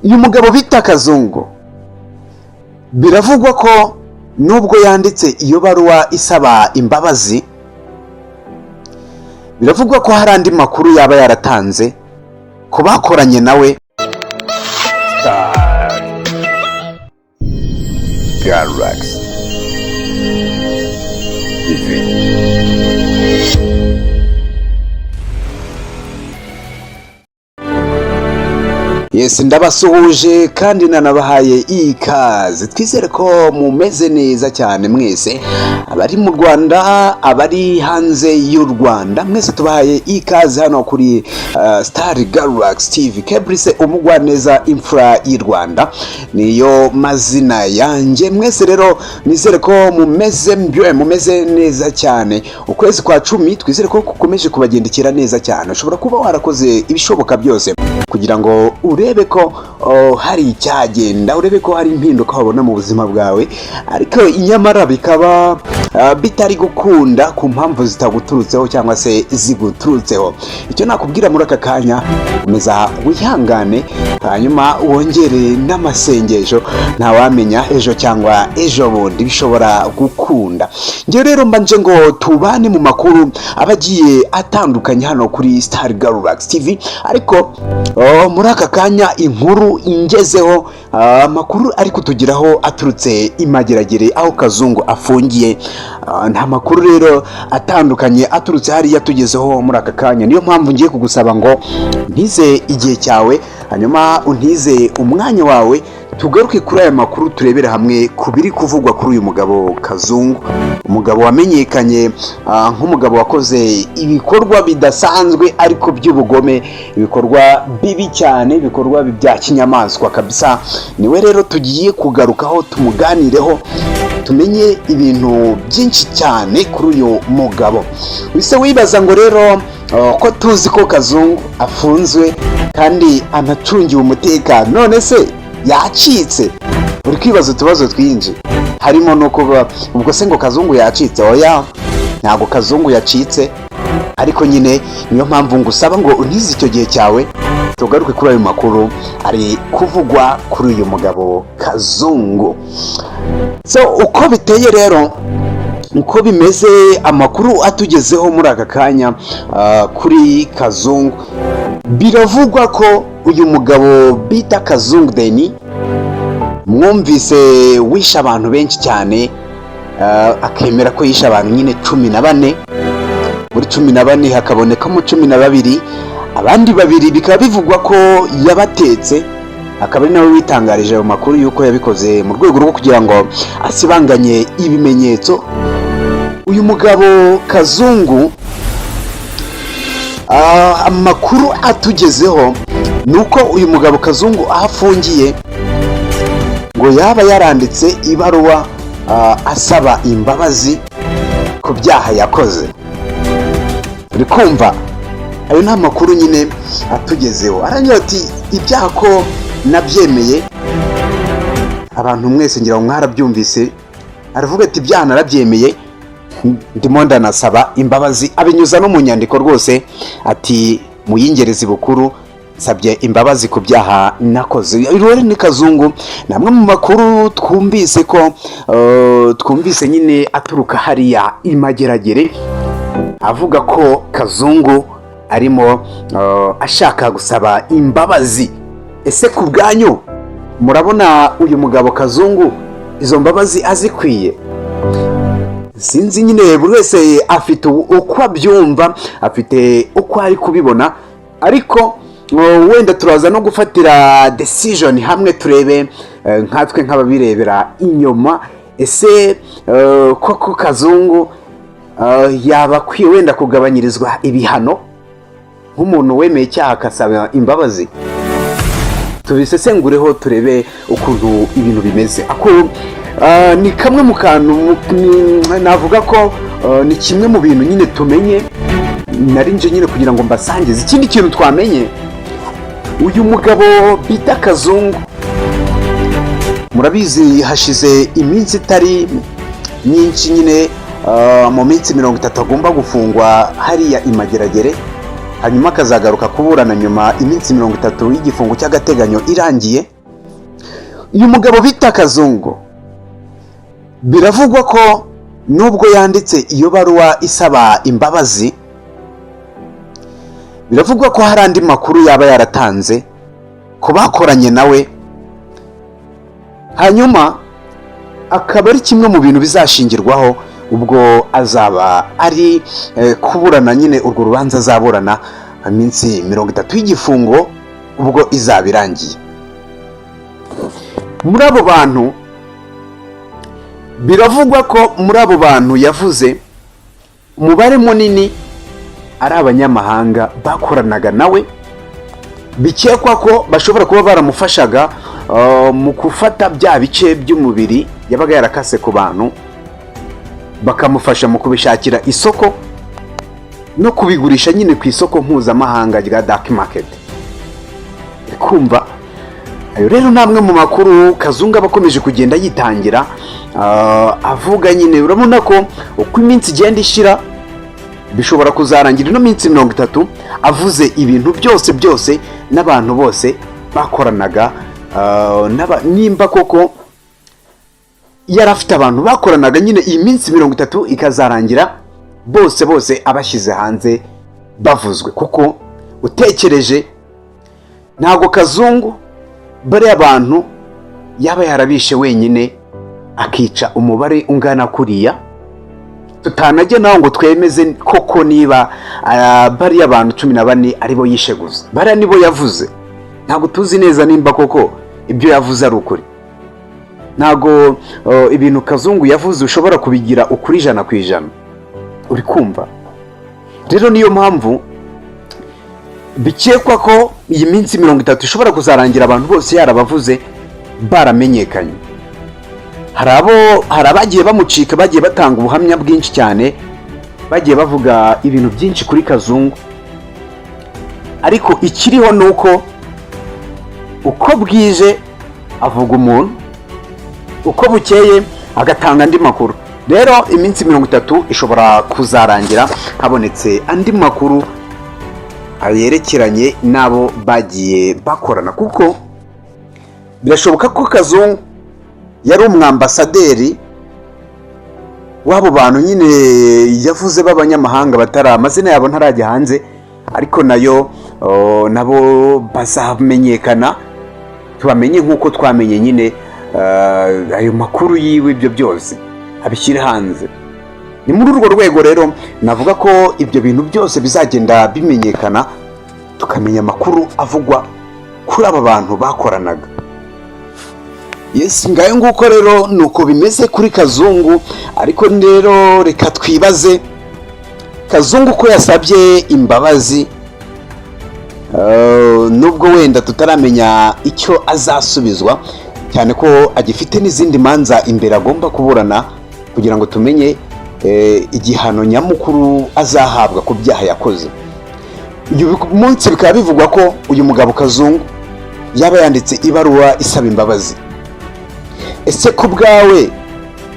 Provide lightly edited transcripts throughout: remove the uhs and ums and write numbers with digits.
uyu mugabo bita Kazungu biravugwa ko nubwo yanditse iyo baruwa isaba imbabazi, biravugwa ko hari andi makuru yaba yaratanze ku bakoranye nawe. Galaxy TV. Yes, ndabasuhuje kandi nanabahaye ikaze. Twizere ko mumeze neza cyane mwese, abari mu Rwanda, abari hanze y'u Rwanda, mwese tubahaye ikaze hano kuri Star Galaxy TV. Kebrise umugwa neza imfura y'u Rwanda niyo mazina yanjye. Mwese rero nizere ko mumeze neza cyane. Ukwezi kwa 10 twizere ko kukomeje kubagendekera neza cyane. Ushobora kuba warakoze ibishoboka byose kugira ngo urebe ko hari icyagenda, urebe ko hari impinduka wabona mu buzima bwawe, ariko inyamara bikaba bitari gukunda ku mpamvu zitaguturutseho cyangwa se ziguturutseho. Icyo nakubwira muri aka kanya, umeza wihangane, hanyuma wongere n'amasengesho, ntawamenya ejo cyangwa ejo bundi bishobora gukunda. Nge rero mbanje ngo tubane mu makuru abagiye atandukanye hano kuri Star Galaxy TV, ariko muri aka kanya inkuru ingezeho, amakuru ari kutugiraho aturutse IMAGERAGERE aho Kazungu afungiye. Nta makuru rero atandukanye aturutse hariya tugezeho muri aka kanya. Niyo mpamvu ngiye kugusaba ngo ntize igihe cyawe, hanyuma untize umwanya wawe, tugaruke kuri aya makuru turebera hamwe kubiri kuvugwa kuri uyu mugabo Kazungu, umugabo wamenyekanye nk'umugabo wakoze ibikorwa bidasanzwe ariko by'ubugome, ibikorwa bibi cyane, ibikorwa bya kinyamaswa kabisa. Niwe rero tugiye kugarukaho, tumuganireho, tumenye ibintu byinshi cyane kuri uyu mugabo. Wise wibaza ngo rero ko tuzi ko Kazungu afunzwe kandi anacungiwe umutekano, none se yacitse? Uri kwibaza utubazo twinshi, harimo no kuba ubwo se ngo Kazungu yacitse. Oya, ntabwo Kazungu yacitse, ariko nyine niyo mpamvu ngusaba ngo untize icyo gihe cyawe, tugaruke kuri ayo makuru ari kuvugwa kuri uyu mugabo Kazungu. So uko biteye rero, uko bimeze, amakuru atugezeho muri aka kanya kuri Kazungu, biravugwa ko uyu mugabo bita Kazungu Deni, mwumvise wishe abantu benshi cyane, akemera ko yishe abantu nyine 14. Muri 14 hakabonekamo 12, abandi 2 bikaba bivugwa ko yabatetse. Akaba ari nawe witangarije ayo makuru yuko yabikoze mu rwego rwo kugira ngo asibanganye ibimenyetso. Uyu mugabo Kazungu, amakuru atugezeho nuko uyu mugabo Kazungu ahafungiye ngo yaba yaranditse ibaruwa asaba imbabazi ku byaha yakoze. Uri kumva? Ayo nta makuru nyine atugezeho. Arangira ati ibyaha ko nabyemeye, abantu mwese ngira ngo mwarabyumvise. Aravuga ati ibyaha narabyemeye, ndimo ndanasaba imbabazi. Abinyuza no mu nyandiko rwose, ati muyingerezi bukuru, nsabye imbabazi ku byaha nakoze. Rero ni Kazungu, namwe mu makuru twumvise ko twumvise nyine aturuka hariya IMAGERAGERE, avuga ko Kazungu arimo ashaka gusaba imbabazi. Ese ku bwanyu murabona uyu mugabo Kazungu izo mbabazi azikwiye? Sinzi nyine, buri wese afite uko abyumva, afite uko ari kubibona, ariko wenda turaza no gufatira decision hamwe, turebe nkatwe nk'ababirebera inyuma, ese koko Kazungu yaba akwiye wenda kugabanyirizwa ibihano nk'umuntu wemeye icyaha akasaba imbabazi? Tubisesengureho turebe ukuntu ibintu bimeze. Ako ni kamwe mu kantu navuga ko ni kimwe mu bintu nyine tumenye, narinje nyine kugira ngo mbasangize. Ikindi kintu twamenye, uyu mugabo bita Kazungu, murabizi hashize iminsi itari myinshi nyine, mu minsi 30 agomba gufungwa hariya IMAGERAGERE. hanyuma akazagaruka kuburana nyuma iminsi 30 y'igifungo cy'agateganyo irangiye. Uyu mugabo bita Kazungu biravugwa ko nubwo yanditse iyo baruwa isaba imbabazi, biravugwa ko hari andi makuru yaba yaratanze ku bakoranye nawe, hanyuma akaba ari kimwe mu bintu bizashingirwaho ubwo azaba ari kuburana nyine urwo rubanza azaburana iminsi 30 y'igifungo ubwo izaba irangiye. Muri abo bantu biravugwa ko muri abo bantu yavuze umubare munini ari abanyamahanga bakoranaga nawe, bikekwa ko bashobora kuba baramufashaga mu gufata bya bice by'umubiri yabaga yarakase ku bantu, bakamufasha mu kubishakira isoko no kubigurisha nyine ku isoko mpuzamahanga rya dark market. Kumva ayo rero namwe mu makuru Kazungu abakomeje kugenda yitangira avuga nyine, urabona ko uko iminsi igenda ishira bishobora kuzarangira ino minsi 30 avuze ibintu byose n'abantu bose bakoranaga, nimba koko yarafite abantu bakoranaga nyine iyi minsi 30 ikazarangira bose abashyize hanze bavuzwe. Kuko utekereje ntago Kazungu bari abantu yaba yarabishe wenyine akica umubare ungana kuriya, tutanajye naho ngo twemeze koko niba bari abantu 14 aribo yishe gusa, bari nibo yavuze. Ntago tuzi neza nimba koko ibyo yavuze ari ukuri. Ntago ibintu Kazungu yavuze ushobora kubigira ukuri 100%, uri kumva. Rero niyo mpamvu bikekwa ko iyi minsi 30 ishobora kuzarangira abantu bose yarabavuze baramenyekanye. Hari abagiye bamucika, bagiye batanga ubuhamya bwinshi cyane, bagiye bavuga ibintu byinshi kuri Kazungu, ariko ikiriho nuko uko bwije avuga umuntu, uko bukeye agatanga andi makuru. Rero iminsi 30 ishobora kuzarangira habonetse andi makuru ayerekeranye nabo bagiye bakorana, kuko birashoboka ko Kazungu yari umwambasaderi w'abo bantu nyine yavuze b'abanyamahanga batari amazina yabo ntarajya hanze, ariko nayo nabo bazamenyekana, tubamenye nk'uko twamenye nyine ayo makuru yiwe, ibyo byose abishyire hanze. Ni muri urwo rwego rero navuga ko ibyo bintu byose bizagenda bimenyekana, tukamenya amakuru avugwa kuri aba bantu bakoranaga. Yes, ngayo nguko rero nuko bimeze kuri Kazungu. Ariko rero reka twibaze Kazungu ko yasabye imbabazi, nubwo wenda tutaramenya icyo azasubizwa, cyane ko agifite n'izindi manza imbere agomba kuburana kugira ngo tumenye igihano nyamukuru azahabwa ku byaha yakoze. Uyu munsi bikaba bivugwa ko uyu mugabo Kazungu yaba yanditse ibaruwa isaba imbabazi. Ese ku bwawe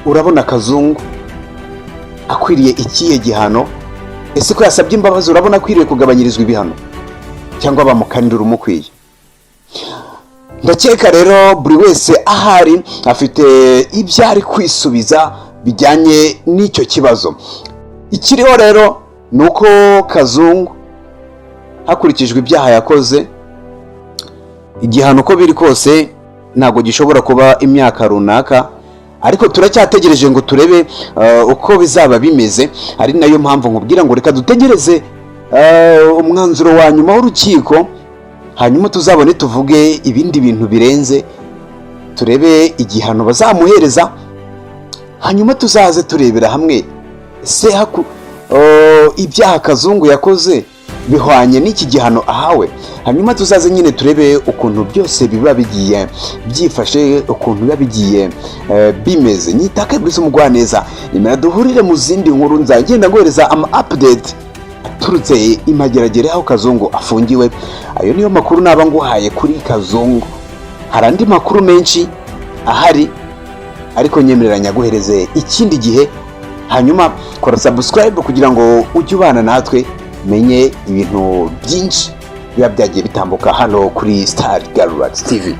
urabona Kazungu akwiriye ikihe gihano? Ese ko yasabye imbabazi urabona akwiriye kugabanyirizwa ibihano cyangwa bamukanira umukwiye? Ndakeka rero buri wese ahari afite ibyo ari kwisubiza bijyanye n'icyo kibazo. Ikiriho rero nuko Kazungu hakurikijwe ibyaha yakoze, igihano uko biri kose ntabwo gishobora kuba imyaka runaka, ariko turacyategereje ngo turebe uko bizaba bimeze. Ari nayo mpamvu nkubwira ngo reka dutegereze umwanzuro wa nyuma w'urukiko, hanyuma tuzabone tuvuge ibindi bintu birenze, turebe igihano bazamuhereza, hanyuma tuzaze turebera hamwe se ibyaha Kazungu yakoze bihwanye n'iki gihano ahawe. Hanyuma tuzaze nyine turebe ukuntu byose biba bigiye byifashe, ukuntu biba bigiye bimeze. Nyitake bwise umugwaneza, nimera duhurire mu zindi nkuru, nzagenda ngohereza update aturutse imageragere aho Kazungu afungiwe. Ayo niyo makuru naba nguhaye kuri Kazungu. Hari andi makuru menshi ahari, ariko nyemereranya guhereze ikindi gihe. Hanyuma kora subscribe kugira ngo ujye ubana natwe menye ibintu byinshi biba byagiye bitambuka hano kuri Star Galaxy TV.